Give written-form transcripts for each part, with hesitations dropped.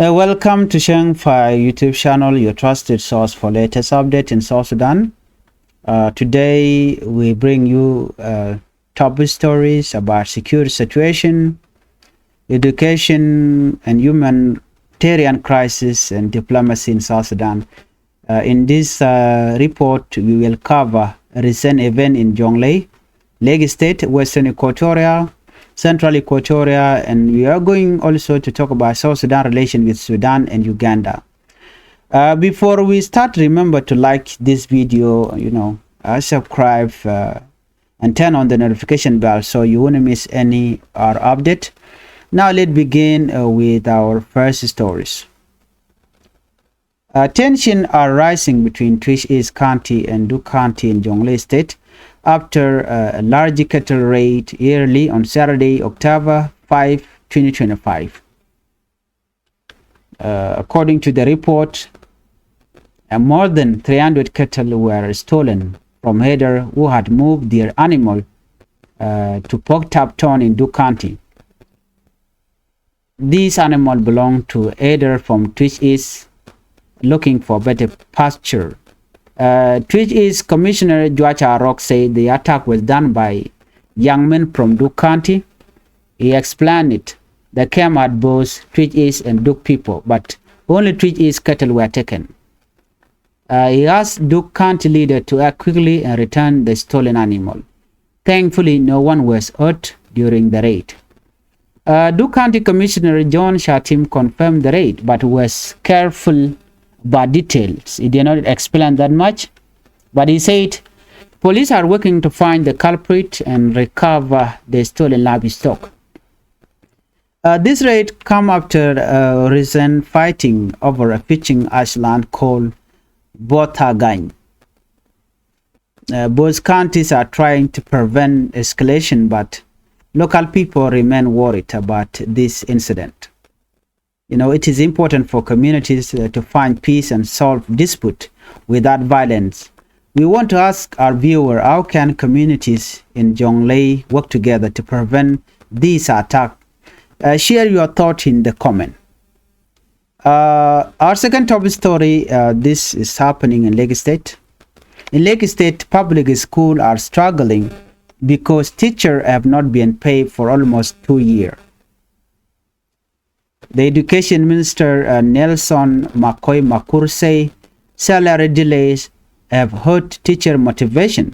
Welcome to Changfied YouTube channel, your trusted source for latest update in South Sudan. Today we bring you top stories about security situation, education and humanitarian crisis and diplomacy in South Sudan. In this report, we will cover a recent event in Jonglei, Lake State, Western Equatoria, Central Equatoria, and we are going also to talk about South Sudan relation with Sudan and Uganda. Before we start, remember to like this video, subscribe and turn on the notification bell so you won't miss any our update. Now let's begin with our first stories. Tensions are rising between Twitch East County and Duke County in Jonglei State after a large cattle raid early on Saturday, October 5, 2025. According to the report, more than 300 cattle were stolen from herders who had moved their animal to Pogtap town in Duke County. These animals belong to herders from Twitch East looking for better pasture. Twitch East Commissioner Joacha Rock said the attack was done by young men from Duke County. He explained it. They came at both Twitch East and Duke people, but only Twitch East cattle were taken. He asked Duke County leader to act quickly and return the stolen animal. Thankfully, no one was hurt during the raid. Duke County Commissioner John Shatim confirmed the raid, but was careful about details. He did not explain that much, but he said police are working to find the culprit and recover the stolen livestock. This raid come after recent fighting over a fishing land called Botagang. Both counties are trying to prevent escalation, but local people remain worried about this incident. It is important for communities to find peace and solve dispute without violence. We want to ask our viewer, how can communities in Jonglei work together to prevent these attacks? Share your thought in the comment. Our second top story, this is happening in Lake State. In Lake State, public schools are struggling because teachers have not been paid for almost 2 years. The Education Minister Nelson McCoy Makur say salary delays have hurt teacher motivation.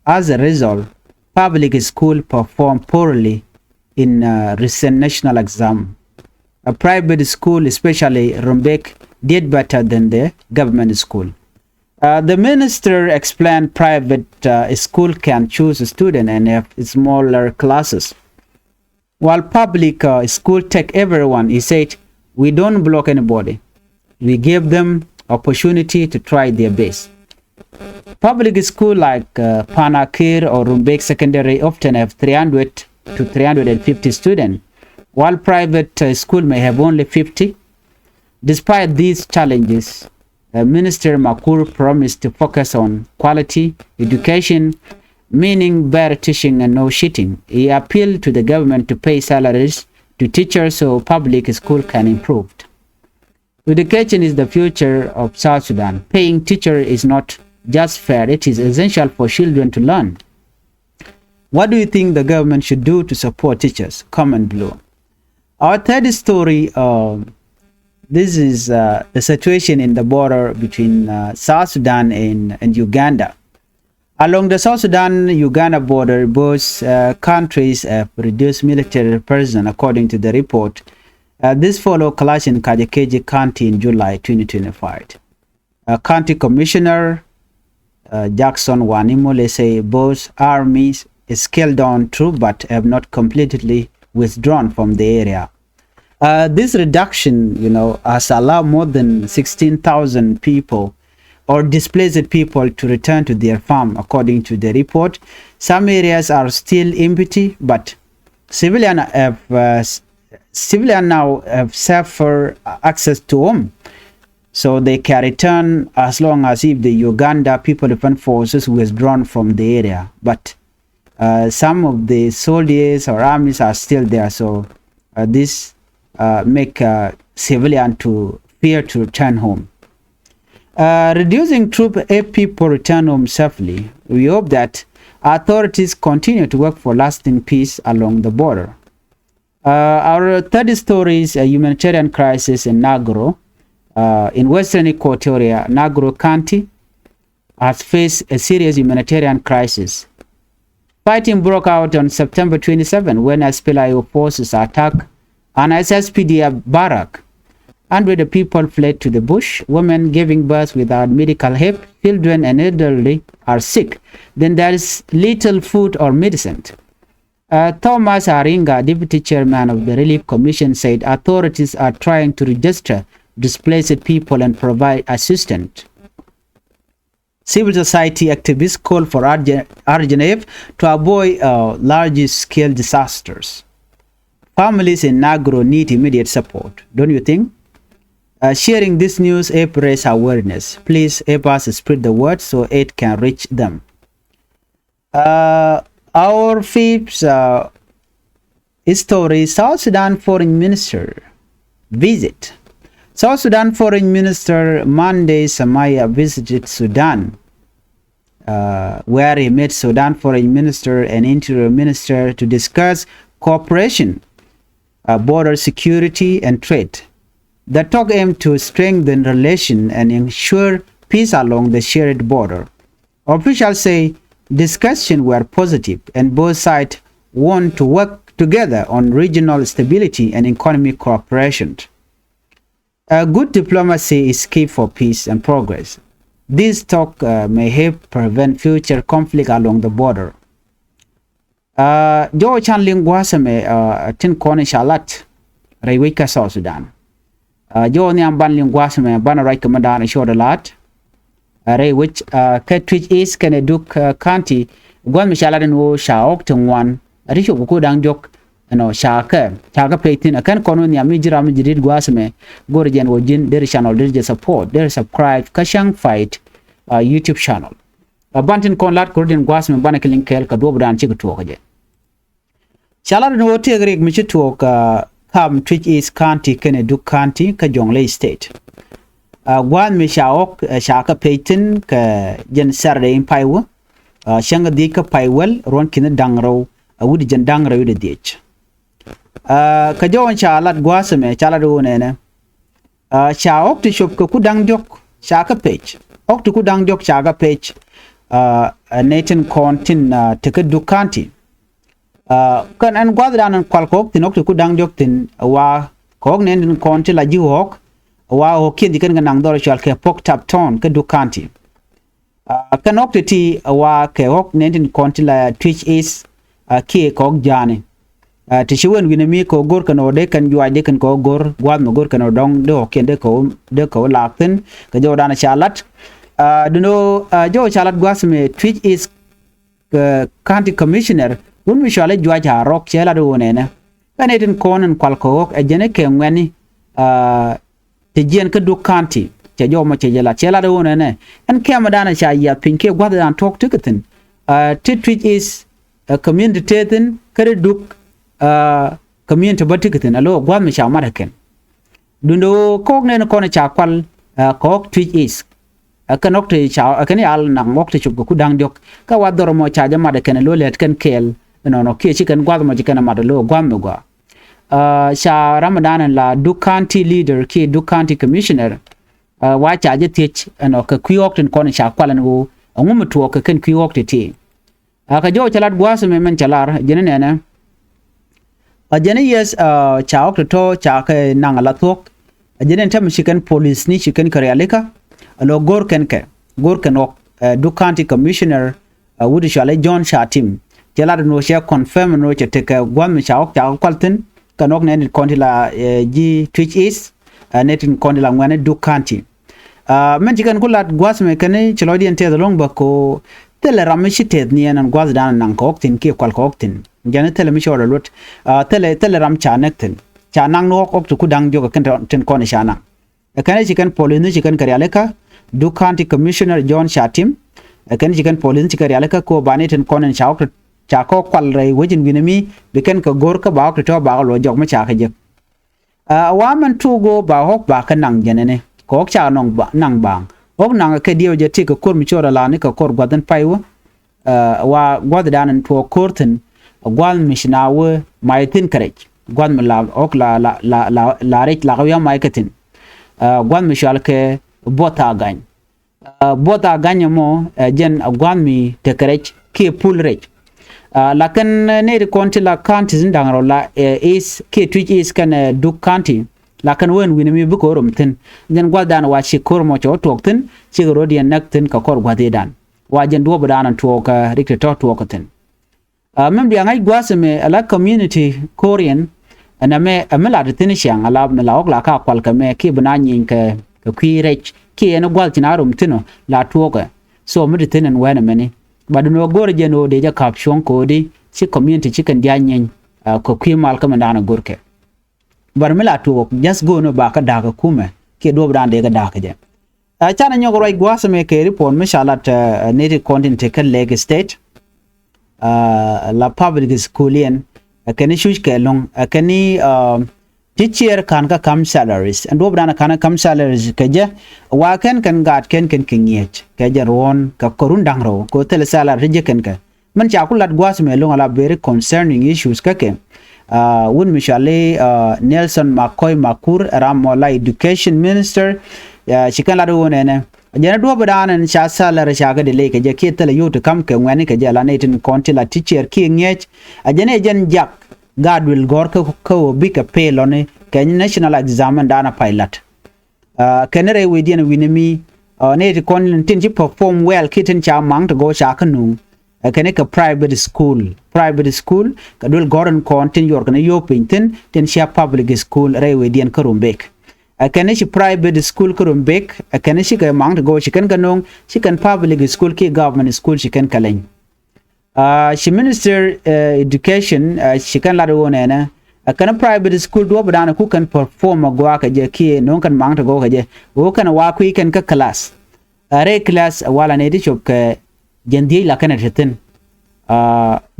As a result, public schools perform poorly in recent national exam. A private school, especially Rumbek, did better than the government school. The minister explained private school can choose a student and have smaller classes, while public school take everyone. He said, we don't block anybody. We give them opportunity to try their best. Public school like Panakir or Rumbek Secondary often have 300 to 350 students, while private school may have only 50. Despite these challenges, Minister Makur promised to focus on quality education, meaning better teaching and no cheating. He appealed to the government to pay salaries to teachers so public school can improve. Education is the future of South Sudan. Paying teachers is not just fair, it is essential for children to learn. What do you think the government should do to support teachers? Comment below. Our third story, this is the situation in the border between South Sudan and Uganda. Along the South Sudan-Uganda border, both countries have reduced military presence, according to the report. This followed clash in Kajekeji County in July 2025. County Commissioner Jackson Wanimole say both armies scaled down troops but have not completely withdrawn from the area. This reduction, has allowed more than 16,000 people or displaced people to return to their farm, according to the report. Some areas are still empty, but civilians now have safer access to home, so they can return as long as if the Uganda People Defense Forces withdrawn from the area. But some of the soldiers or armies are still there, so this make civilians to fear to return home. Reducing troop if people return home safely, we hope that authorities continue to work for lasting peace along the border. Our third story is a humanitarian crisis in Nagero. In western Equatoria, Nagero County has faced a serious humanitarian crisis. Fighting broke out on September 27 when SPLIO forces attacked an SSPDF barrack. Hundreds of people fled to the bush. Women giving birth without medical help, children and elderly are sick. Then there is little food or medicine. Thomas Aringa, deputy chairman of the Relief Commission, said authorities are trying to register displaced people and provide assistance. Civil society activists call for urgent aid to avoid large-scale disasters. Families in Nagero need immediate support, don't you think? Sharing this news help raise awareness. Please help us spread the word so it can reach them. Our fifth story, South Sudan Foreign Minister visit. South Sudan Foreign Minister Monday Samaya visited Sudan, where he met Sudan Foreign Minister and Interior Minister to discuss cooperation, border security and trade. The talk aimed to strengthen relations and ensure peace along the shared border. Officials say discussions were positive and both sides want to work together on regional stability and economic cooperation. Good diplomacy is key for peace and progress. This talk may help prevent future conflict along the border. Jo chan lingwasame tin kone shalat raiwika South Sudan. Jo ni amban lingwasame bana right commandant show the lot. Which Ketwich is Keneduk County gwan mishalat no shaok tungwan arisho kuku dang jok no shaka plaitin akan kono ni amijira mijirid gwasame gorjen wojin der channel der support der subscribe ka Changfied YouTube channel bantin kon lat kordin gwasame bana kelinkel ka dobran ci to kaje chala no tegre mi ci to ka kam Twitch is County Keneduk County ka Jonglei State gwan mi shaok shaka plaitin ka jen sarde in paiwa shanga dika paiwel ron kin dangro wudi jen dangro de dich ka jawan chalat gwasame chala do nene cha ok to shop ku dang jok chaka page ok to ku dang jok chaka page Nathan Contin take Dukanti kan an gwadran an kwalkok tin ok to ku dang jok tin wa kog nen konti la ji hok wa hokin dikan nang dor chal ke pok tap ton ke Dukanti kan ok ti wa ke ok nen konti la Twitch is ki kog jani tishiwen winami ko gor kano de kan juai de kan ko gor gwad no gor kano dong de hoken de ko lakten ka jo dana chalat duno jo chalat gwasme Twitch is county commissioner un mi shale jua ja rok chela do nene kanetin konen kwalko ok ajene ke ngweni te jien ka du county che jo ma che chela do nene en kema dana cha ya pinke gwad dan tok tiketin Twitch is community teten kare duk community batiketin alo gwad mi cha maraken dundo kok ne ko na cha kwal kok Twitch is kanok te cha akani al nang mok te chup ku dang jok ka wadoro mo cha jama de ken lo let ken kel no ki chi ken gwad mo jikana madalo gwam no gwa sha Ramadan la du county leader ki du county commissioner wa cha je tich no ka kwiok ten ko na cha kwal no ngum to ka ken kwiok te ti ka jo chalat gwaso me men chalar jene ne ajene yes chaok to cha ke nangala thok ajene tam chicken police ni chicken karyalika alo gor ken ok du county commissioner wudi shale John Shatim jela no share confirm no che take gwam chaok cha kwalten kanok ne kontila ji Twitch is netin kontila ngwane du county men chicken kulat gwas me kane chlodi ente long bako tele ramishi ted ni nan gwaz dan nan koktin ke kwal koktin jana tele mi shoro lot tele ram chanektin chanang no ok ku dang joga kan ten kon shana kane chicken police chicken karyaleka du county commissioner John Shatim kane chicken police karyaleka ko bani ten kon chaok cha ko kwal rai wajin winami biken ka gor ka ba to ba lo jog ma cha ka je wa man tugo ba hok ba kan nang jenene ko cha nong ba nang bang hok nang ke dio je ti ko kur mi chora la ni ko kor gwadan paiwo wa gwad danan to korten gwal mishnawe maitin karek gwad la ok la rek la ya maiketin gwad mishal ke bota gany mo jen gwad mi te karek ke pul rek lakin ne de konti la kanti zindangro la is ke twitch is kan duk kanti lakin wen winimi bu ko rumtin jen gwad dan wa shi kormo cho toktin shi rodian naktin ka kor gwade dan wajen do budanan to ka rikte to katen mem dia ngai gwasme ala community korean ana me amela de tinishang ala me la ok la ka kwal ka me ki buna nyin ka kwirech ki eno gwal tinarum tino la to ka so me de tinen wana meni baduno gorje no de ja caption ko di si community chicken dia nyin ko kwimal ka mandana gorke bar me la to just go no ba ka daga kume ki do budan de ga daga je chana nyogo roi gwasme ke report mishalat native content take leg state la public schoolian kani shush ke long kani teacher kan ka kam salaries and obdana kan kam salaries keje wa kan gat ken kinyech keje ron ka korun dangro ko tel salary je ken ka man cha kulat gwasme long ala very concerning issues kake won mishale Nelson Makoy Makur Ramola education minister chikan la do ne jena do badan sha salary sha ga de le ke je ketel yo to kam ke ngani ke jala ne tin konti la teacher ki ngech ajene jen jak gadwil gor ko bi ka pelone ke national exam dana pilot kenere we dien winimi ne ti kon tin ji perform well kitten cha mang to go sha kanu kene ka private school ka dul goran kontin yor kana yo pintin tin sha public school re we dien karumbek kene shi private school karumbek kene shi ka mang to go shi kan ganong shi kan public school ki government school shi kan kaleng she minister education she can la do na kana private school do badana ku kan perform gwa ka je ki non kan mang to go ka je o kan wa ku kan ka class are class wala ne di chop ka jendi la kana tetin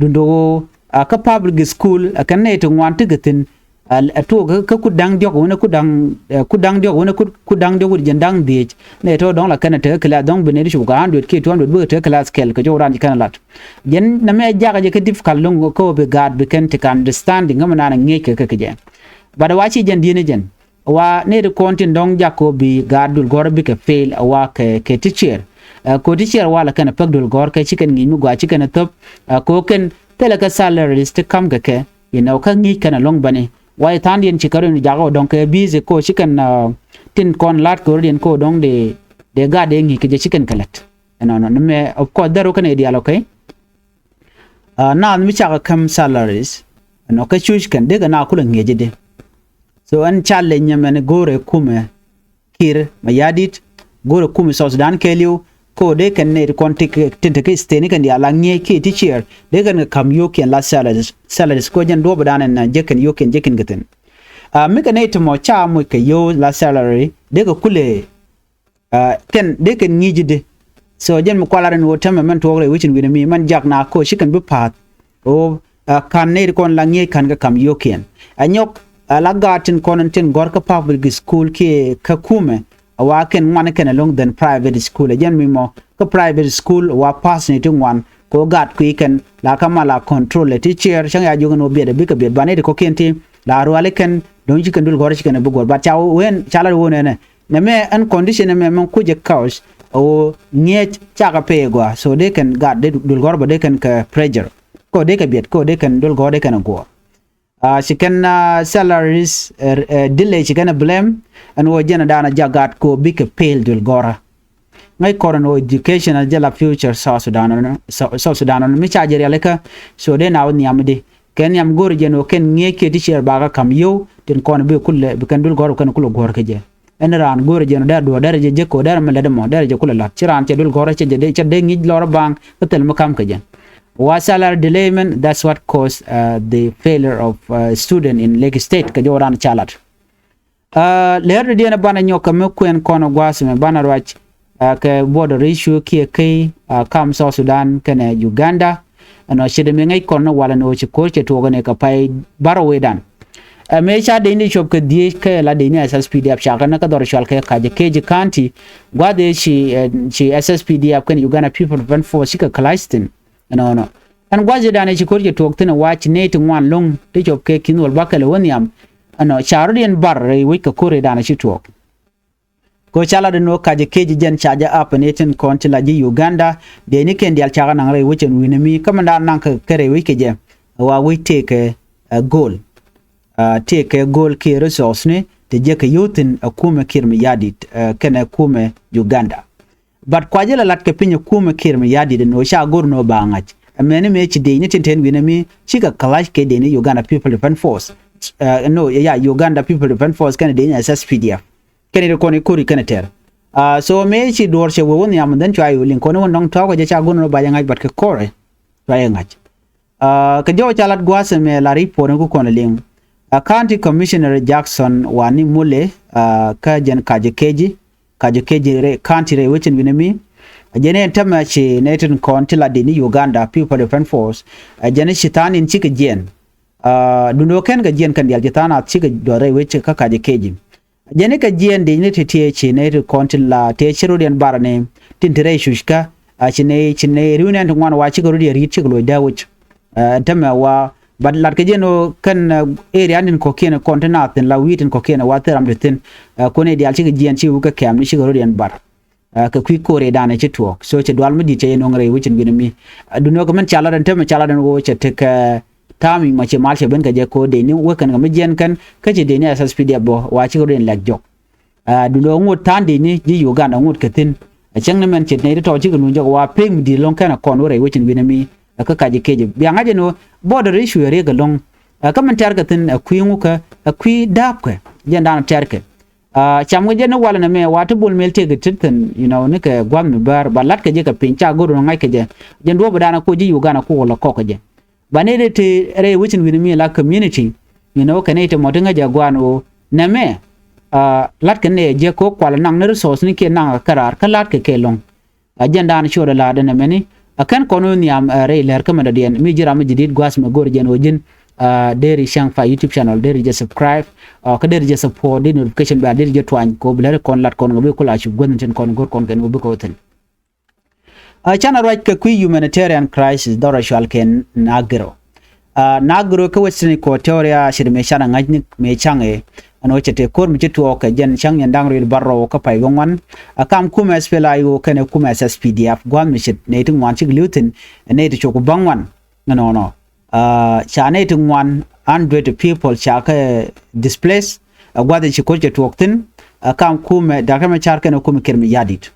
dundo ka public school kan ne to wan tigatin to ka ku dang dio wona ku dang dio wona ku dang dio jendang di ne to don la kana te kala don bene di shuga 100 ki 200 bu te class kel ko joran kana lat jen na me jaga je ka difficult long ko be god be kan te understanding ngam na ngi ke je bada wachi jen di ne jen wa ne de kontin don jako bi gadul gor bi ka fail wa ke teacher ko teacher wala kana pagdul gor ka chicken ngi mu gwa chicken top ko ken tele ka salaries te kam ga ke ka ngi kana long bane wai tandien chikaru ni jago donc busy ko chicken tin kon lat ko rien ko dong de ga de ngi ke chicken kalat no me of course daro kan ideal okay na mi chaka kam salaries no ka chush kan de ga na kula ngeje de so an challenge men gore kume kir mayadit gore kume South Sudan keliu ko de kan ne kontik tinte ke steni kan dia la nge ke teacher de kan kam yo ken la salaries ko jan do badan na je kan yo ken gaten me kan ne to mo cha mo ke yo la salary de ko kule ken de kan ngi jide so jan mo kwala ren wo tama man to re wichin wi mi man jak na ko shi kan bi pat o kan ne kon la nge kan ga kam yo ken anyok la gatin konantin gorka public school ke ka kume wa ken man ken along than private school again mi mo ka private school wa pass ni tung wan ko gat ku ken la kamala control le teacher chang ya jogo no biede bika bied bane ko kenti la ro ale ken don ji ken dul gor ken bu gor ba chaw wen chala wo ne me an condition me man ku je cause o nye chaka pe gwa so they can gat de dul gor ba de ken ka pressure ko de ka bied ko de ken dul gor de ken go she can salaries delay she can blame and wo jena dana jagat ko big pale dul gora ngai korano education jala future South Sudan mi charger yaleka so de naw nyamde ken yam gor jeno ken ngeke ti cher baga kam yo tin kon be kulle be kan dul gor kan kulo gor ke je en ran gor jeno da do dare je ko dare mele mo dare je kulo lat ciran ce dul gor ce de ngi lor bang tel ma kam ke je wa salary delayment that's what caused the failure of student in Lake State ka joran chalat leer de na bana nyoka me kwen kono gwasme bana rwach ke border issue ki kam South Sudan kana Uganda ano shede me ngai kono wala no chi ko che to ne ka pai baro wedan me cha de ni shop ke die ke la de ni SSPDF cha kana ka dor shal ke keji county gwa de chi SSPDF kan Uganda People Defense Force ka Caliston no an gwa je dane chi ko je tok tena watch ne to wan long de shop ke kinol bakale woniam ano charodian bar re wi ka kore dane chi tok ko chala de no kaje keji jen chaja up neten konti la ji Uganda de ni ken dial chaga nang re wichen winami kamanda nang ka kere wi ke je wa wi take a goal take a goal ke resource ne te je ka yutin akume kirmi yadit kana kume Uganda but kwaje la lat ke pinyo kume kirmi yadit no sha gor no bangach amene me chi de ni ten winami chika kalash ke de ni Uganda People Defense Force no yeah Uganda People Defense Force kana de ni SSPDF kene ko ni kuri kene ter so me chi dor che won yam den chwa yulin ko no nong taw ko je cha gun no ba yang bat ke kore ba yang ka jo chalat gwase me la report ko kono ling county commissioner Jackson wani mule ka jen kaje keji re county re wichin winemi jene tama chi neten county la dini Uganda People Defense Force jene shitani nchike jen duno ken ga jen kan dial jitana chike dore wich ka kaje keji jene ka jien de ne tete chi ne konti la te chirodian barane tintere shushka chine runen ngwan wa chi gorodi ri chi lo dawich tama wa badlat ke jeno kan area nin ko kene kontinat la witin ko kene wa teram ditin ko ne dial chi jien chi ka kam ni chi gorodian bar ka kwi kore dane chi tuok so che dwal mudi che no ngre wichin binami duno ko man chala dan tama chala dan wo che te ka tami ma che mal che ben ka je ko de ni wekan ga mjen kan ka che de ni SSPDF bo wa chi goden lak jok du lo ngut tan de ni ji Uganda ngut katin chang ne men che ne to chi gnu jok wa ping di long kana kon wore wichin binami ka je keje bi anga je no border issue re ga long ka man tar katin kwi nguka kwi dap ka je dan tar ka cham je no wala na me wa to bul mel te ga titan you know ne ka gwam mi bar balat ka je ka pincha godo ngai ka je ndo badana ko ji Uganda ko la ko ka je banede te re wichin winami la community you know kanete motenga jagwano name lat kane je ko kwala nang ne resource ni ke nang karar kalat ke long agenda na shore la de meni akan kono ni am re ler kamada den mi jira mi jidid gwas ma gor jen ojin deri Changfied YouTube channel deri je subscribe ka deri je support di notification ba deri je twan ko blere kon lat kon ngobe ko la chu gon ten kon gor kon ken ngobe ko ten chana right ka kwi humanitarian crisis dora shwal ken Nagero Nagero ka western Equatoria shirme shana ngajni me change ano chete kor mi chitu ka jen chang yandang ri barro ka pai gongwan akam kuma spela yo kene kuma SSPDF gwan mi shit ne tung wan chi glutin ne to choku bangwan no cha ne tung 100 people cha ka displaced gwade chi ko chetu oktin akam kuma da kama char kene kuma kirmi yadit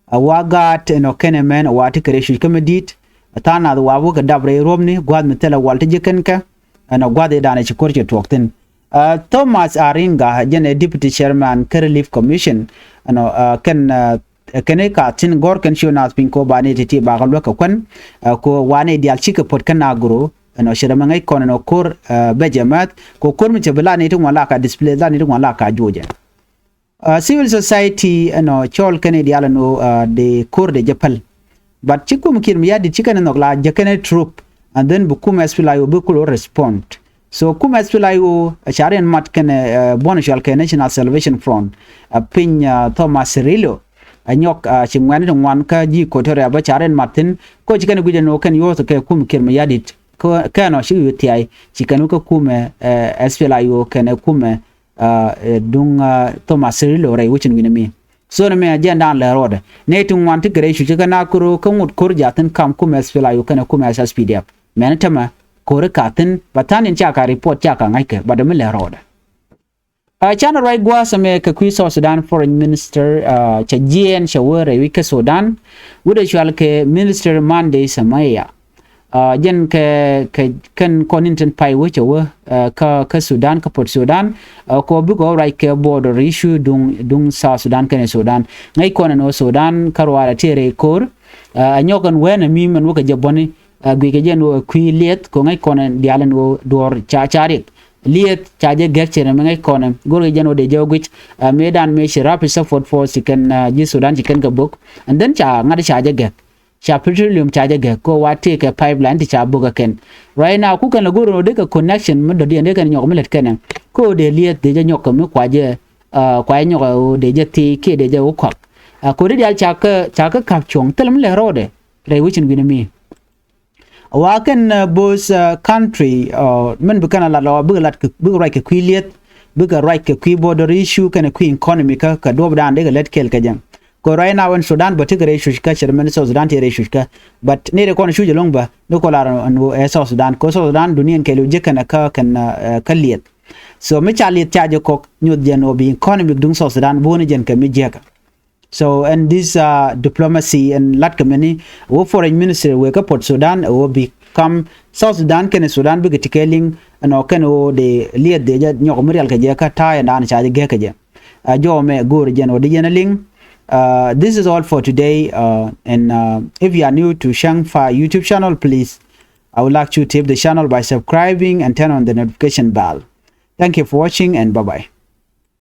wagat no kene men wati kreshi kamedit tana wabu ga dabre romni gwad mitela walti jikenka ana gwade dana ci korje tokten Thomas Aringa jene deputy chairman care relief commission ano ken kene ka tin gor ken shonat pin ko bane titi ba galwa ka kwan ko wane dial chika pot kana guru ano shirama ngai kono no kor bejamat ko kor mi cebla ne tun wala ka display la ne tun wala ka joje civil society no chol kene diala no de kor de japal but chikum kirmi yadi chikane no la jakane troop and then bukuma spilayo bukulo respond so kuma spilayo sharian mat kene bonishal ke National Salvation Front pin Thomas Rilo anyok chimwani no wan ka ji kotoria ba sharian martin ko chikane guje no kan yo to ke kum kirmi yadi ko kano shi yuti chikanu ko kuma spilayo kene kuma dung Thomas Rilo rai wuchin winami so na me agenda la roda ne tun want gre shu kana kuro kamut kor jatin kam kuma spela yu kana kuma SSPDF men tama kor katin batanin cha ka report cha ka ngai ke badam la roda chana rai gwa same ka kwi South Sudan foreign minister cha jien shawara wi ka Sudan wuda shwal ke minister Monday Samaya jen ke kan koninten pai wo chawa ka Sudan ka Port Sudan ko bu go right ke border issue dung South Sudan kan Sudan ngai kono no Sudan karwala tere kor anyokan wena mi man wo ka jaboni gwi ke jen wo kwi liet ko ngai kono dialen wo dor charik liet chaje gekchere ngai kono gor jen wo de jogwich medan me shirap support for sikan ji Sudan jikan ka book and then cha ngada chaje gek cha petroleum cha ge ko wa take a pipeline ti cha buga ken right now ku kan lagoro de ka connection mo do de kan nyok melet ken ko de liet de nyok me kwa je kwa nyok de je ti ke de je ko ko de al cha ka kap chong telam le rode re wichin bin mi wa kan bos country men bukan la la bu lat bu right ke kwiliet bu ka right ke kwi border issue kan kwi economy ka do dan de let kel ka jang ko right now in Sudan but tigre shushka chairman South Sudan tigre shushka but ne re kon shuje longba no ko la South Sudan ko South Sudan duniyan ke lu je kan ka liet so me chalit chaje ko nyod jen obi economic dung South Sudan boni jen ka mi jeka so and this diplomacy and lat kamani wo foreign minister we ka port Sudan will become South Sudan ken Sudan bi tikeling no ken o de liet de nyok murial ka je ka ta ya dan chaje ge ka je jo me gur jen o de jen ling this is all for today and if you are new to Changfied YouTube channel, please I would like you to tip the channel by subscribing and turn on the notification bell. Thank you for watching and bye bye.